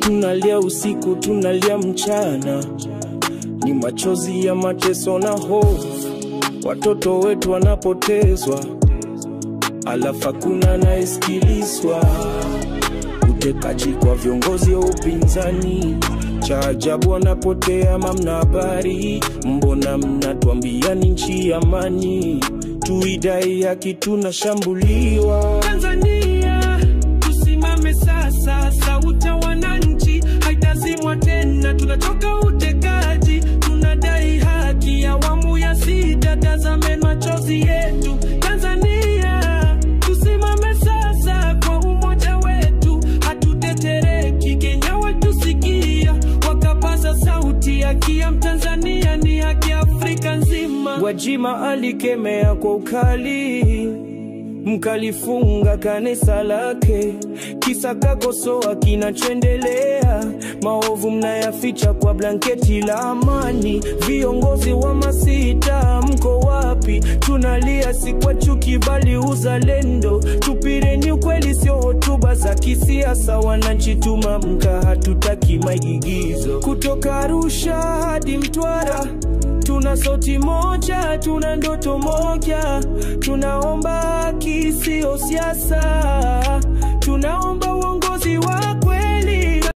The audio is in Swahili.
Tunalia usiku, tunalia mchana, ni machozi ya mateso na hofu. Watoto wetu wanapotezwa, alafu hakuna anayesikilizwa. Utekaji kwa viongozi wa upinzani, cha ajabu wanapotea, mamna habari. Mbona mnatuambia ni nchi ya amani? Tuidai haki, tunashambuliwa. Tanzania, tusimame sasa, sauti ya wananchi haitazimwa tena. Tunatoka utekaji, tunadai haki ya awamu ya 6. Tazame machozi yetu. Tanzania, tusimame sasa kwa umoja wetu, hatutetereki. Kenya wetu sikia, wakapaza sauti, haki ya Mtanzania ni haki ya Afrika nzima. Gwajima alikemea kwa ukali, mkalifunga kanisa lake, kisa kakosoa kinachoendelea. Maovu mnayaficha kwa blanketi la amani. Viongozi wa masita, mko wapi? Tunalia si kwa chuki bali uzalendo. Tupireni ukweli, sio hotuba za kisiasa. Wananchi tumamka, hatutaki maigigizo. Kutoka Arusha hadi Mtwara, tuna sauti moja, tuna ndoto moja. Tunaomba haki, sio siasa. Tunaomba uongozi